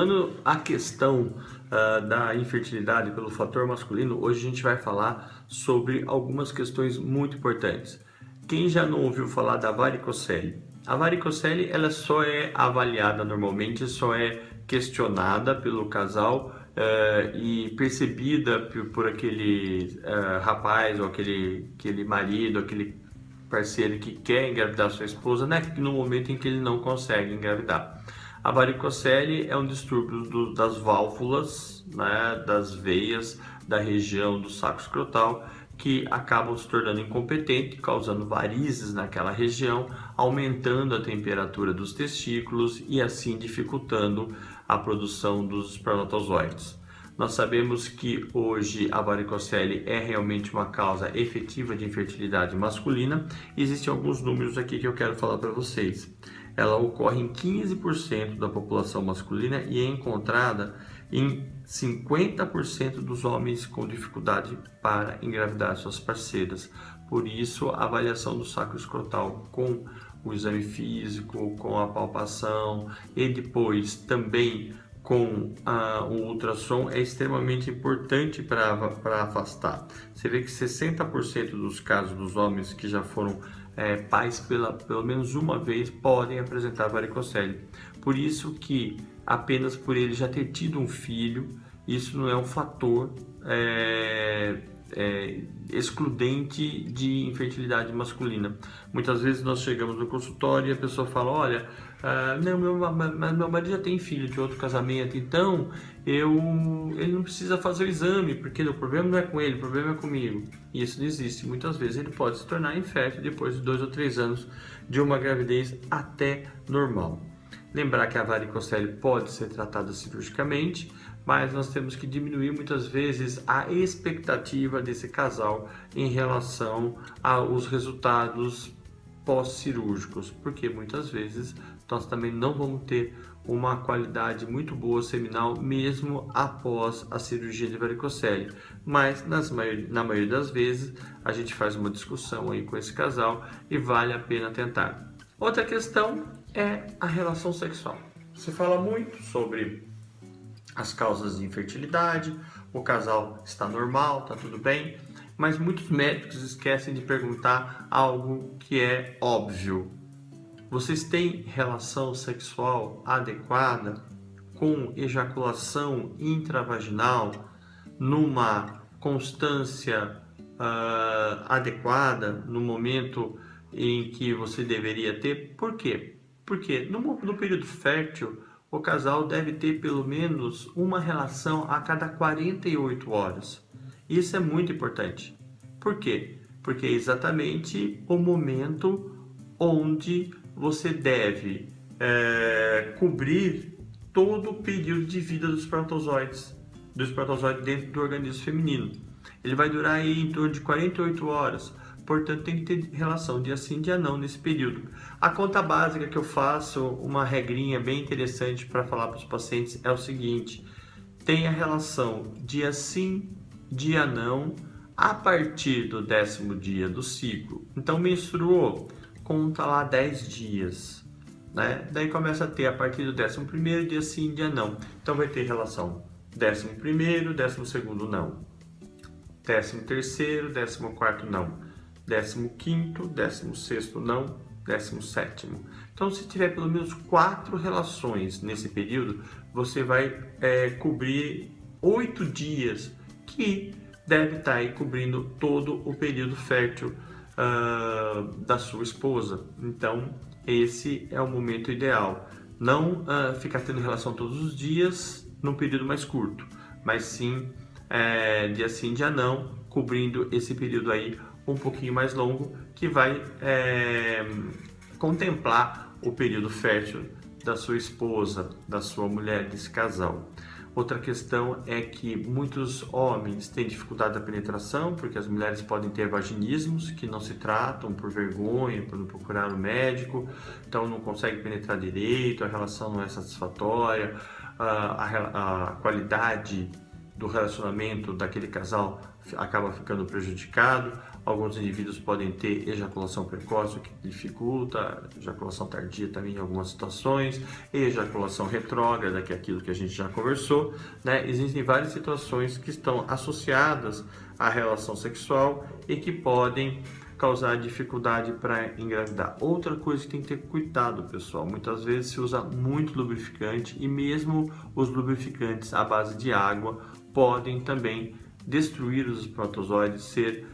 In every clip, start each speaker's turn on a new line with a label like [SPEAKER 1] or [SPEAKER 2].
[SPEAKER 1] Continuando a questão da infertilidade pelo fator masculino, hoje a gente vai falar sobre algumas questões muito importantes. Quem já não ouviu falar da varicocele? A varicocele ela só é avaliada normalmente, só é questionada pelo casal e percebida por aquele rapaz ou aquele marido, aquele parceiro que quer engravidar sua esposa, né, no momento em que ele não consegue engravidar. A varicocele é um distúrbio das válvulas, né, das veias da região do saco escrotal que acabam se tornando incompetentes, causando varizes naquela região, aumentando a temperatura dos testículos e assim dificultando a produção dos espermatozoides. Nós sabemos que hoje a varicocele é realmente uma causa efetiva de infertilidade masculina. Existem alguns números aqui que eu quero falar para vocês. Ela ocorre em 15% da população masculina e é encontrada em 50% dos homens com dificuldade para engravidar suas parceiras. Por isso, a avaliação do saco escrotal com o exame físico, com a palpação e depois também com o ultrassom é extremamente importante para afastar. Você vê que 60% dos casos dos homens que já foram pais pelo menos uma vez podem apresentar varicocele. Por isso que apenas por ele já ter tido um filho, isso não é um fator excludente de infertilidade masculina. Muitas vezes nós chegamos no consultório e a pessoa fala, olha, não, meu marido já tem filho de outro casamento, então ele não precisa fazer o exame, porque o problema não é com ele, o problema é comigo. E isso não existe. Muitas vezes ele pode se tornar infértil depois de 2 ou 3 anos de uma gravidez até normal. Lembrar que a varicocele pode ser tratada cirurgicamente, mas nós temos que diminuir muitas vezes a expectativa desse casal em relação aos resultados pós-cirúrgicos, porque muitas vezes nós também não vamos ter uma qualidade muito boa seminal mesmo após a cirurgia de varicocele, mas na maioria das vezes a gente faz uma discussão aí com esse casal e vale a pena tentar. Outra questão é a relação sexual. Se fala muito sobre as causas de infertilidade, o casal está normal, está tudo bem, mas muitos médicos esquecem de perguntar algo que é óbvio. Vocês têm relação sexual adequada com ejaculação intravaginal numa constância adequada no momento em que você deveria ter? Por quê? Porque no período fértil, o casal deve ter pelo menos uma relação a cada 48 horas. Isso é muito importante. Por quê? Porque é exatamente o momento onde você deve cobrir todo o período de vida dos espermatozoides, dentro do organismo feminino. Ele vai durar aí em torno de 48 horas. Portanto, tem que ter relação dia sim, dia não nesse período. A conta básica que eu faço, uma regrinha bem interessante para falar para os pacientes é o seguinte: tem a relação dia sim, dia não, a partir do 10º dia do ciclo. Então, menstruou, conta lá 10 dias, né? Daí começa a ter a partir do 11º dia sim, dia não. Então, vai ter relação 11º, 12º não, 13º, 14º não, 15º, 16º não, 17º. Então, se tiver pelo menos 4 relações nesse período, você vai cobrir 8 dias, que deve estar aí cobrindo todo o período fértil da sua esposa. Então, esse é o momento ideal. Não ficar tendo relação todos os dias num período mais curto, mas sim dia sim, dia não, cobrindo esse período aí um pouquinho mais longo, que vai contemplar o período fértil da sua esposa, da sua mulher, desse casal. Outra questão é que muitos homens têm dificuldade da penetração, porque as mulheres podem ter vaginismos que não se tratam por vergonha, por não procurar um médico, então não conseguem penetrar direito, a relação não é satisfatória, a qualidade do relacionamento daquele casal acaba ficando prejudicado, Alguns indivíduos podem ter ejaculação precoce, o que dificulta, ejaculação tardia também em algumas situações, ejaculação retrógrada, que é aquilo que a gente já conversou, né? Existem várias situações que estão associadas à relação sexual e que podem causar dificuldade para engravidar. Outra coisa que tem que ter cuidado, pessoal, muitas vezes se usa muito lubrificante e mesmo os lubrificantes à base de água podem também destruir os espermatozoides, ser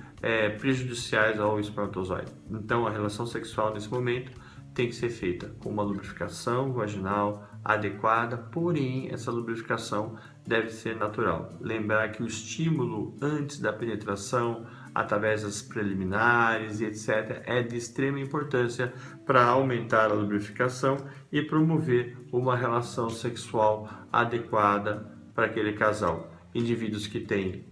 [SPEAKER 1] prejudiciais ao espermatozoide. Então a relação sexual nesse momento tem que ser feita com uma lubrificação vaginal adequada, porém essa lubrificação deve ser natural. Lembrar que o estímulo antes da penetração, através das preliminares e etc., é de extrema importância para aumentar a lubrificação e promover uma relação sexual adequada para aquele casal. Indivíduos que têm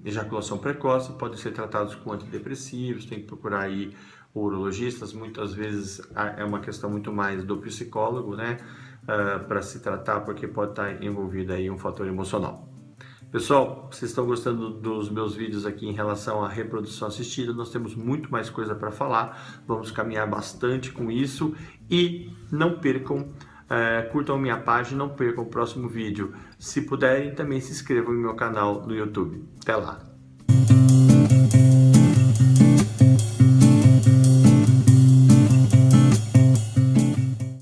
[SPEAKER 1] ejaculação precoce podem ser tratados com antidepressivos, tem que procurar aí urologistas, muitas vezes é uma questão muito mais do psicólogo, né, para se tratar, porque pode estar envolvido aí um fator emocional. Pessoal, vocês estão gostando dos meus vídeos aqui em relação à reprodução assistida? Nós temos muito mais coisa para falar, vamos caminhar bastante com isso e não percam, curtam minha página, não percam o próximo vídeo. Se puderem, também se inscrevam no meu canal no YouTube. Até lá!